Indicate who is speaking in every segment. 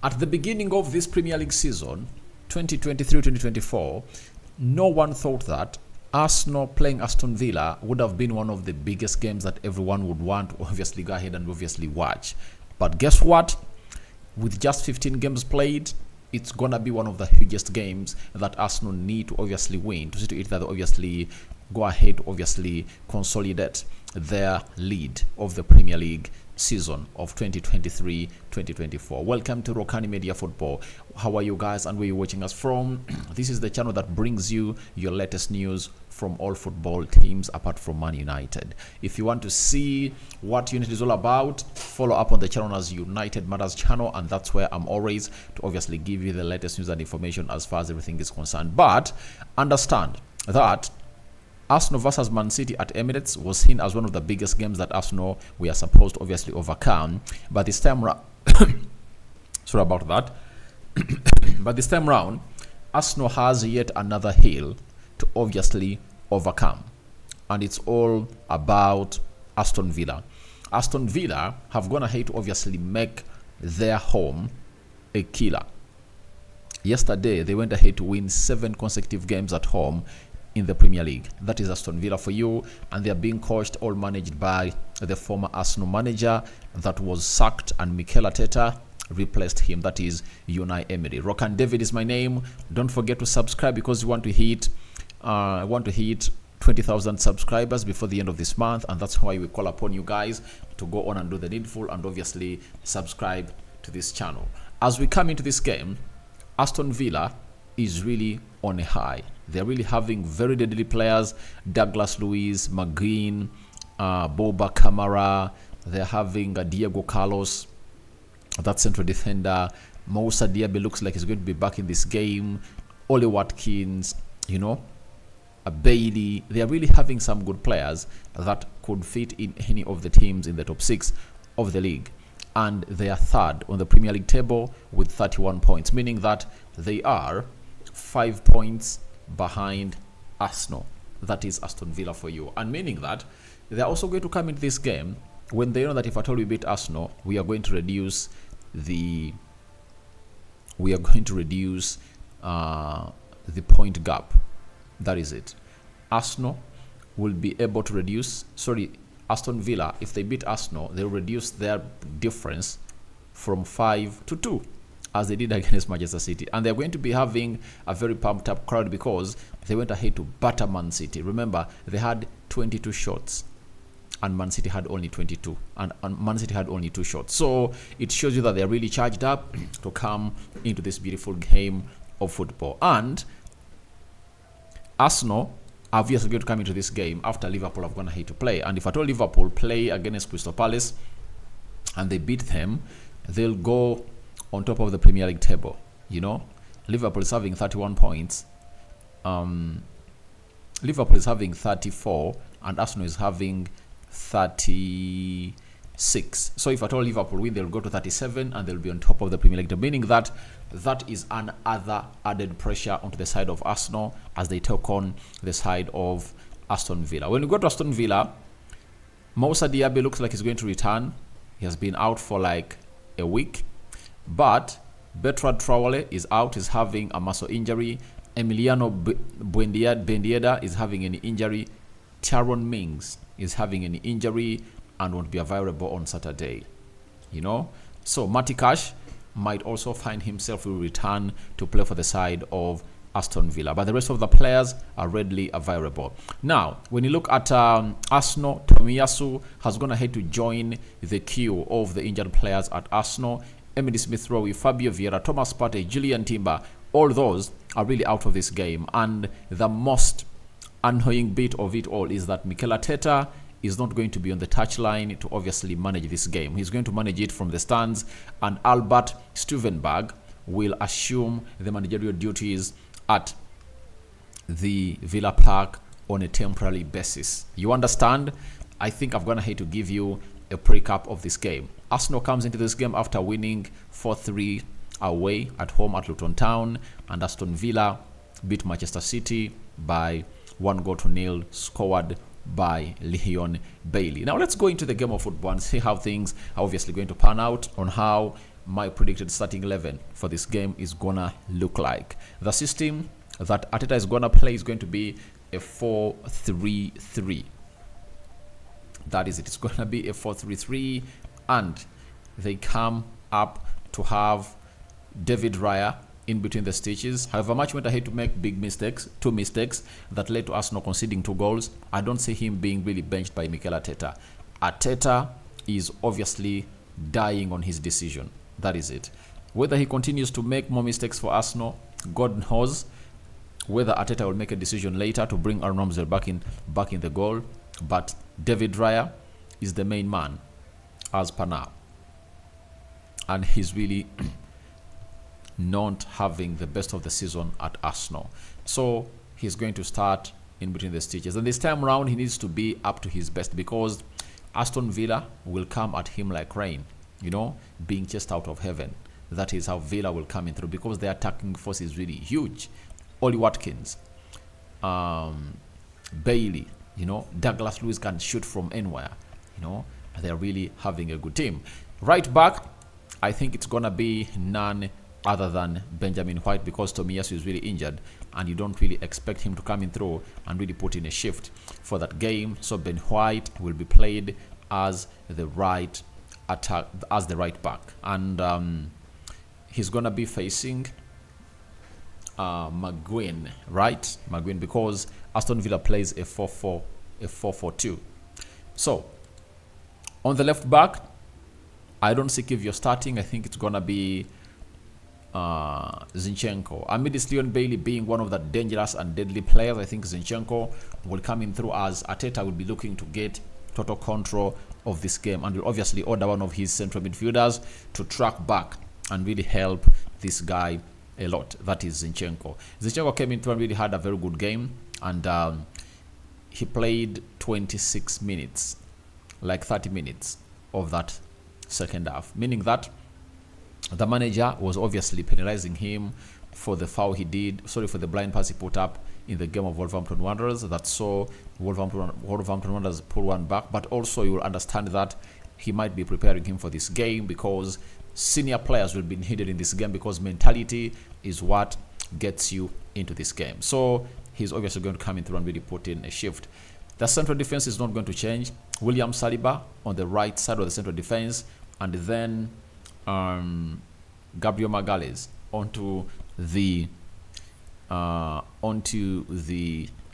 Speaker 1: At the beginning of this Premier League season, 2023-2024, no one thought that Arsenal playing Aston Villa would have been one of the biggest games that everyone would want to obviously go ahead and obviously watch. But guess what? With just 15 games played, it's gonna be one of the hugest games that Arsenal need to obviously win to see to it that they obviously go ahead to obviously consolidate their lead of the Premier League season of 2023-2024. Welcome to Rokani Media Football. How are you guys and where you watching us from? This is the channel that brings you your latest news from all football teams apart from Man United. If you want to see what United is all about, follow up on the channel as United Matters channel, and that's where I'm always to obviously give you the latest news and information as far as everything is concerned. But understand that Arsenal versus Man City at Emirates was seen as one of the biggest games that Arsenal we are supposed to obviously overcome. But this time round, sorry about that. But this time round, Arsenal has yet another hill to obviously overcome, and it's all about Aston Villa. Aston Villa have gone ahead to obviously make their home a killer. Yesterday, they went ahead to win 7 consecutive games at home in the Premier League. That is Aston Villa for you, and they are being coached, all managed by the former Arsenal manager that was sacked, and Mikel Arteta replaced him. That is Unai Emery. Rokani David is my name. Don't forget to subscribe because you want to hit 20,000 subscribers before the end of this month, and that's why we call upon you guys to go on and do the needful and obviously subscribe to this channel. As we come into this game, Aston Villa is really on a high. They're really having very deadly players: Douglas Luiz, McGinn, Boba Kamara. They're having Diego Carlos, that central defender. Moussa Diaby looks like he's going to be back in this game. Ole Watkins, you know, Bailey. They are really having some good players that could fit in any of the teams in the top 6 of the league. And they are third on the Premier League table with 31 points, meaning that they are 5 points behind Arsenal. That is Aston Villa for you, and meaning that they're also going to come into this game when they know that if at all we beat Arsenal, we are going to reduce the point gap. That is it. Arsenal will be able to reduce, Aston Villa, if they beat Arsenal, they'll reduce their difference from 5 to 2, as they did against Manchester City. And they're going to be having a very pumped up crowd because they went ahead to batter Man City. Remember, they had 22 shots and Man City had only 22, and Man City had only 2 shots. So it shows you that they're really charged up to come into this beautiful game of football. And Arsenal obviously going to come into this game after Liverpool have gone ahead to play. And if at all Liverpool play against Crystal Palace and they beat them, they'll go on top of the Premier League table. You know, Liverpool is having 31 points. Liverpool is having 34, and Arsenal is having 36. So if at all Liverpool win, they'll go to 37 and they'll be on top of the Premier League table, meaning that that is another added pressure onto the side of Arsenal as they take on the side of Aston Villa. When we go to Aston Villa, Moussa Diaby looks like he's going to return. He has been out for like a week. But Bertrand Traore is out, is having a muscle injury. Emiliano Buendia is having an injury. Tyrone Mings is having an injury and won't be available on Saturday. You know, so Matty Cash might also find himself will return to play for the side of Aston Villa, but the rest of the players are readily available. Now, when you look at Arsenal, Tomiyasu has gone ahead to join the queue of the injured players at Arsenal. Emily Smith-Rowe, Fabio Vieira, Thomas Partey, Julian Timber, all those are really out of this game. And the most annoying bit of it all is that Mikel Arteta is not going to be on the touchline to obviously manage this game. He's going to manage it from the stands, and Albert Stuvenberg will assume the managerial duties at the Villa Park on a temporary basis. You understand? I think I've gone ahead to give you a recap of this game. Arsenal comes into this game after winning 4-3 away at home at Luton Town, and Aston Villa beat Manchester City by 1-0, scored by Leon Bailey. Now let's go into the game of football and see how things are obviously going to pan out on how my predicted starting 11 for this game is gonna look like. The system that Arteta is gonna play is going to be a 4-3-3. That is it. It's gonna be a 4-3-3, and they come up to have David Raya in between the stitches. However much went ahead to make big mistakes, 2 mistakes that led to Arsenal conceding 2 goals. I don't see him being really benched by Mikel Arteta. Arteta is obviously dying on his decision. That is it. Whether he continues to make more mistakes for Arsenal, God knows. Whether Arteta will make a decision later to bring Aaron Ramsdale back in the goal, but David Raya is the main man as per now, and he's really not having the best of the season at Arsenal. So he's going to start in between the stitches. And this time around, he needs to be up to his best, because Aston Villa will come at him like rain, you know, being chased out of heaven. That is how Villa will come in through, because their attacking force is really huge. Oli Watkins, Bailey, you know, Douglas Luiz can shoot from anywhere, you know. They're really having a good team. Right back, I think it's going to be none other than Benjamin White, because Tomiyasu is really injured and you don't really expect him to come in through and really put in a shift for that game. So Ben White will be played as the right back, and he's gonna be facing McGuinn, right? McGuinn, because Aston Villa plays a 4-4-2. So on the left back, I don't see Kivio starting. I think it's gonna be Zinchenko. Amidst Leon Bailey being one of the dangerous and deadly players, I think Zinchenko will come in through, as Arteta will be looking to get total control of this game, and will obviously order one of his central midfielders to track back and really help this guy a lot. That is Zinchenko. Zinchenko came in through and really had a very good game, and he played 26 minutes, like 30 minutes of that second half, meaning that the manager was obviously penalizing him for the foul he did, for the blind pass he put up in the game of Wolverhampton Wanderers. That saw Wolverhampton Wanderers pull one back, but also you will understand that he might be preparing him for this game, because senior players will be needed in this game, because mentality is what gets you into this game. So he's obviously going to come in through and really put in a shift. The central defense is not going to change. William Saliba on the right side of the central defense, and then Gabriel Magalhaes onto the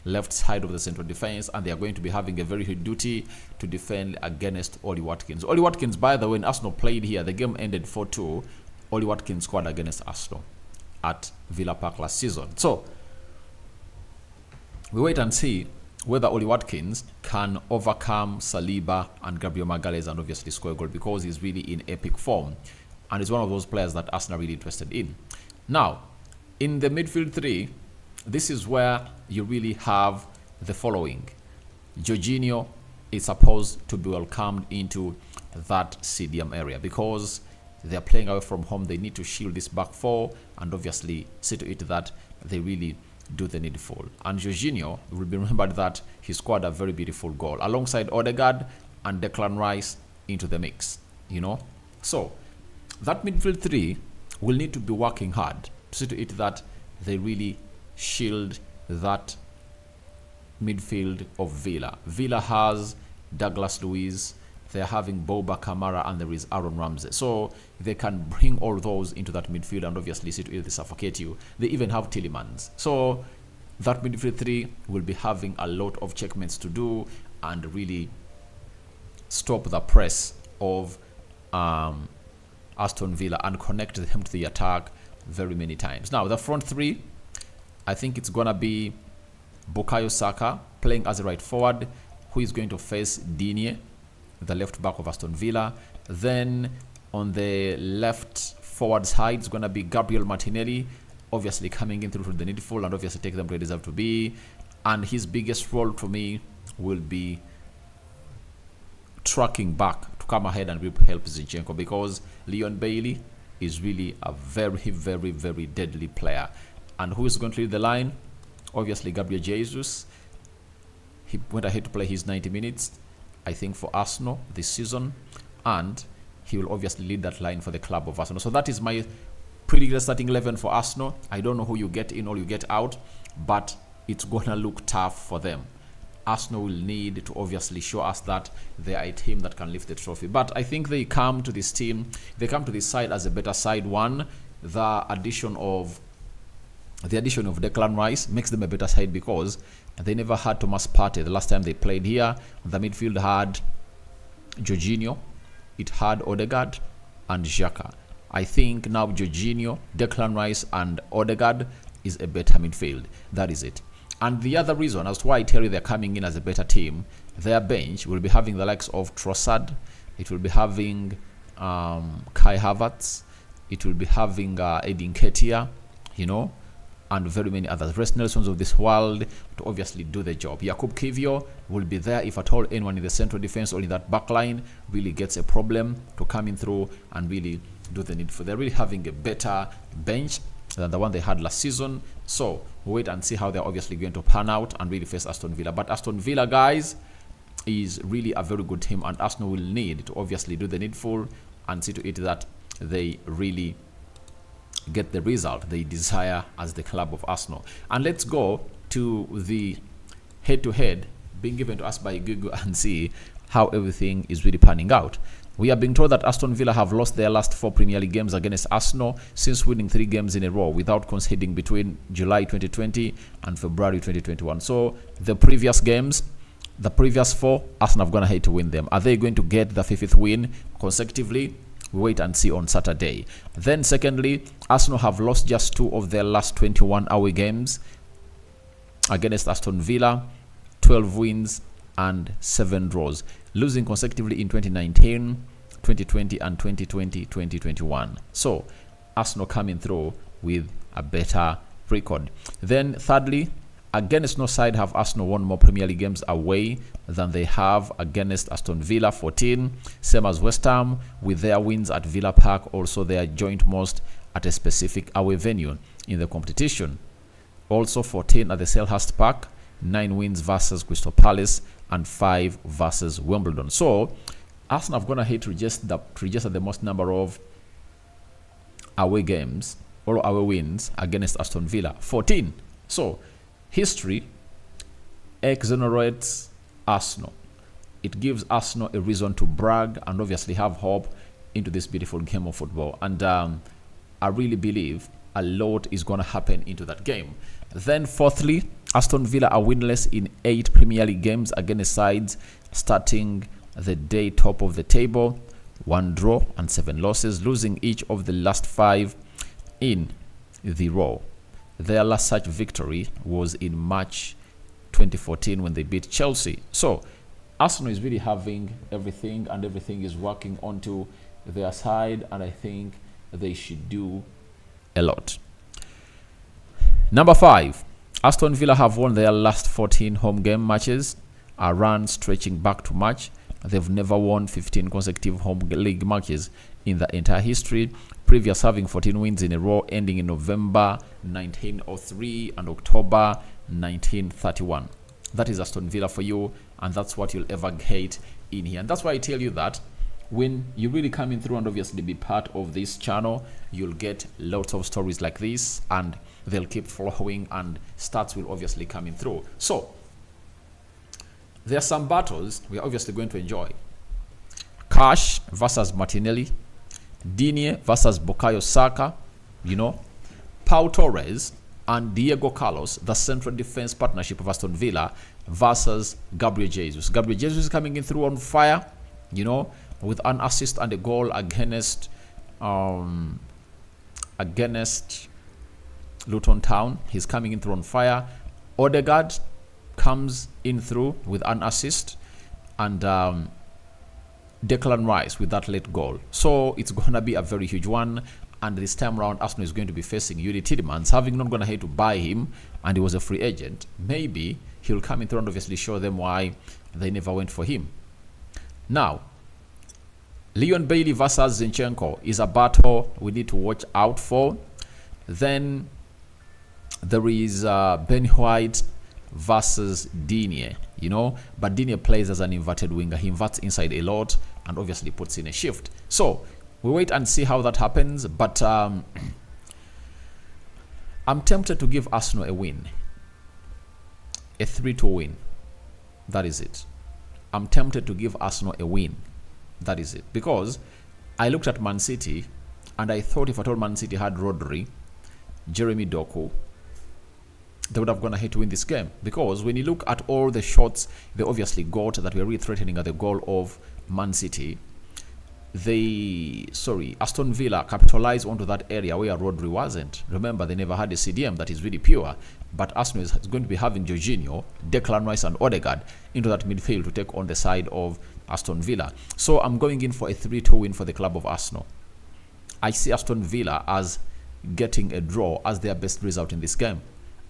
Speaker 1: left side of the central defense, and they are going to be having a very huge duty to defend against Oli Watkins. Oli Watkins, by the way, when Arsenal played here, the game ended 4-2. Oli Watkins scored against Arsenal at Villa Park last season. So we wait and see whether Oli Watkins can overcome Saliba and Gabriel Magalhaes and obviously score a goal, because he's really in epic form and is one of those players that Arsenal are really interested in. Now, in the midfield 3, this is where you really have the following. Jorginho is supposed to be welcomed into that CDM area, because they're playing away from home. They need to shield this back 4 and obviously see to it that they really do the needful. And Jorginho will be remembered that he scored a very beautiful goal alongside Odegaard and Declan Rice into the mix, you know. So that midfield 3 will need to be working hard to see to it that they really shield that midfield of Villa. Villa has Douglas Luiz, they're having Boba Kamara, and there is Aaron Ramsey. So they can bring all those into that midfield and obviously see to it they suffocate you. They even have Tielemans. So that midfield 3 will be having a lot of checkmates to do and really stop the press of Aston Villa and connect them to the attack very many times. Now, the front 3, I think it's going to be Bukayo Saka playing as a right forward, who is going to face Digne, the left back of Aston Villa. Then on the left forward side, it's going to be Gabriel Martinelli, obviously coming in through the needful and obviously take them where they deserve to be. And his biggest role to me will be tracking back to come ahead and help Zinchenko, because Leon Bailey is really a very, very, very deadly player. And who is going to lead the line? Obviously Gabriel Jesus. He went ahead to play his 90 minutes, I think, for Arsenal this season, and he will obviously lead that line for the club of Arsenal. So that is my predicted starting 11 for Arsenal. I don't know who you get in or you get out, but it's gonna look tough for them. Arsenal will need to obviously show us that they are a team that can lift the trophy. But I think they come to this team, they come to this side as a better side. One, the addition of Declan Rice makes them a better side because they never had Thomas Partey the last time they played here. The midfield had Jorginho, it had Odegaard and Xhaka. I think now Jorginho, Declan Rice and Odegaard is a better midfield. That is it. And the other reason as to why I tell you they're coming in as a better team, their bench will be having the likes of Trossard, it will be having Kai Havertz, it will be having Edin Nketiah, you know, and very many others. Rest Nelsons of this world to obviously do the job. Jakub Kiwior will be there if at all anyone in the central defense or in that back line really gets a problem to come in through and really do the needful. They're really having a better bench than the one they had last season. So we'll wait and see how they're obviously going to pan out and really face Aston Villa. But Aston Villa, guys, is really a very good team, and Arsenal will need to obviously do the needful and see to it that they really get the result they desire as the club of Arsenal. And let's go to the head-to-head being given to us by Google and see how everything is really panning out. We are being told that Aston Villa have lost their last 4 Premier League games against Arsenal since winning 3 games in a row without conceding between July 2020 and February 2021. So the previous games, the previous 4, Arsenal have gone ahead to win them. Are they going to get the 5th win consecutively? We wait and see on Saturday. Then secondly, Arsenal have lost just 2 of their last 21 away games against Aston Villa, 12 wins and 7 draws, losing consecutively in 2019, 2020 and 2020-2021. So Arsenal coming through with a better record. Then thirdly, against no side have Arsenal won more Premier League games away than they have against Aston Villa, 14, same as West Ham, with their wins at Villa Park also their joint most at a specific away venue in the competition. Also 14 at the Selhurst Park, 9 wins versus Crystal Palace and 5 versus Wimbledon. So Arsenal have gone ahead to register the most number of away games or away wins against Aston Villa, 14. So history exonerates Arsenal. It gives Arsenal a reason to brag and obviously have hope into this beautiful game of football. And I really believe a lot is going to happen into that game. Then fourthly, Aston Villa are winless in 8 Premier League games against sides starting the day top of the table, 1 draw and 7 losses, losing each of the last 5 in the row. Their last such victory was in March 2014 when they beat Chelsea. So Arsenal is really having everything, and everything is working onto their side, and I think they should do a lot. Number 5, Aston Villa have won their last 14 home game matches, a run stretching back to March. They've never won 15 consecutive home league matches in the entire history, previous having 14 wins in a row ending in November 1903 and October 1931. That is Aston Villa for you, and that's what you'll ever get in here. And that's why I tell you that when you really come in through and obviously be part of this channel, you'll get lots of stories like this, and they'll keep flowing, and stats will obviously come in through. So there are some battles we are obviously going to enjoy. Cash versus Martinelli, Digne versus Bukayo Saka, you know, Pau Torres and Diego Carlos, the central defense partnership of Aston Villa, versus Gabriel Jesus. Gabriel Jesus is coming in through on fire, you know, with an assist and a goal against Luton Town. He's coming in through on fire. Odegaard comes in through with an assist, and Declan Rice with that late goal. So it's going to be a very huge one, and this time around Arsenal is going to be facing Yuri Tielemans, having not gone ahead to buy him, and he was a free agent. Maybe he'll come in through and obviously show them why they never went for him. Now, Leon Bailey versus Zinchenko is a battle we need to watch out for. Then there is Ben White versus Digne, you know, but Digne plays as an inverted winger. He inverts inside a lot, and obviously puts in a shift. So we wait and see how that happens, but I'm tempted to give Arsenal a win, a 3-2 win. That is it. I'm tempted to give Arsenal a win. That is it. Because I looked at Man City and I thought if at all Man City had Rodri, Jeremy Doku, they would have gone ahead to win this game. Because when you look at all the shots they obviously got that were really threatening at the goal of Man City, Aston Villa capitalized onto that area where Rodri wasn't. Remember, they never had a CDM that is really pure. But Arsenal is going to be having Jorginho, Declan Rice and Odegaard into that midfield to take on the side of Aston Villa. So I'm going in for a 3-2 win for the club of Arsenal. I see Aston Villa as getting a draw as their best result in this game.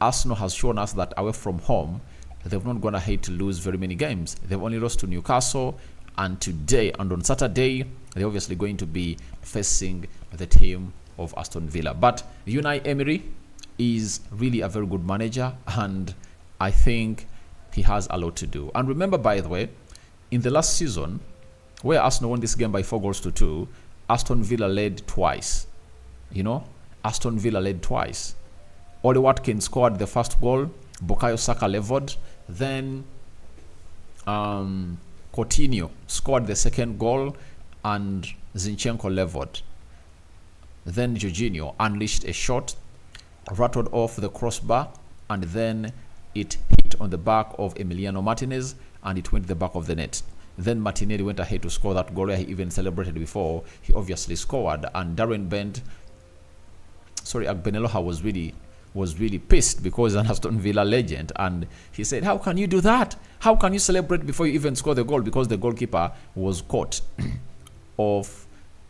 Speaker 1: Arsenal has shown us that away from home, they've not gone ahead to lose very many games. They've only lost to Newcastle, and today and on Saturday, they're obviously going to be facing the team of Aston Villa. But Unai Emery is really a very good manager, and I think he has a lot to do. And remember, by the way, in the last season, where Arsenal won this game by 4-2, Aston Villa led twice. You know, Aston Villa led twice. Oli Watkins scored the first goal, Bukayo Saka leveled, then Coutinho scored the second goal, and Zinchenko leveled. Then Jorginho unleashed a shot, rattled off the crossbar, and then it hit on the back of Emiliano Martinez and it went to the back of the net. Then Martinelli went ahead to score that goal where he even celebrated before he obviously scored, and Agbeneloha was really pissed because he's an Aston Villa legend, and he said, how can you do that? How can you celebrate before you even score the goal? Because the goalkeeper was caught off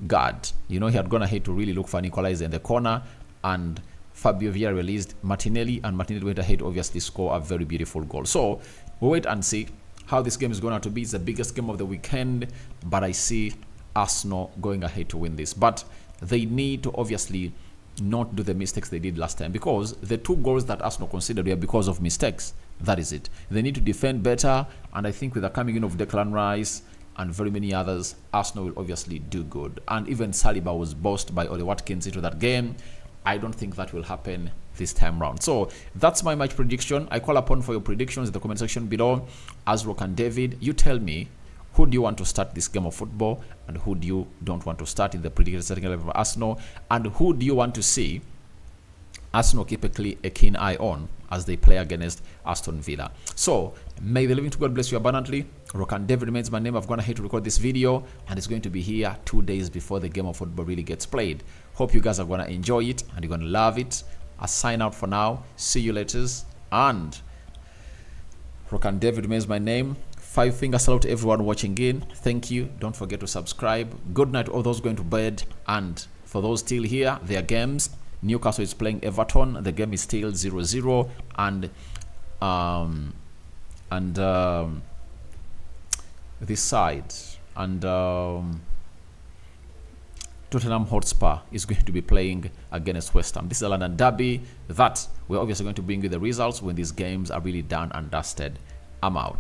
Speaker 1: guard. You know, he had gone ahead to really look for an equalizer in the corner, and Fabio Vieira released Martinelli, and Martinelli went ahead to obviously score a very beautiful goal. So we'll wait and see how this game is going to be. It's the biggest game of the weekend, but I see Arsenal going ahead to win this. But they need to obviously not do the mistakes they did last time, because the 2 goals that Arsenal considered were because of mistakes. That is it. They need to defend better, and I think with the coming in of Declan Rice and very many others, Arsenal will obviously do good. And even Saliba was bossed by Oli Watkins into that game. I don't think that will happen this time round. So that's my match prediction. I call upon for your predictions in the comment section below. As Rokani David, you tell me, who do you want to start this game of football, and who do you don't want to start in the predicted starting level of Arsenal, and who do you want to see Arsenal keep a keen eye on as they play against Aston Villa. So may the living to God bless you abundantly. Rokani David remains my name. I've gone ahead to record this video, and it's going to be here 2 days before the game of football really gets played. Hope you guys are going to enjoy it and you're going to love it. I sign out for now. See you later. And Rokani David remains my name. 5-finger salute to everyone watching in. Thank you. Don't forget to subscribe. Good night to all those going to bed. And for those still here, their games. Newcastle is playing Everton. The game is still 0-0. And this side. And Tottenham Hotspur is going to be playing against West Ham. This is a London derby that we're obviously going to bring you the results when these games are really done and dusted. I'm out.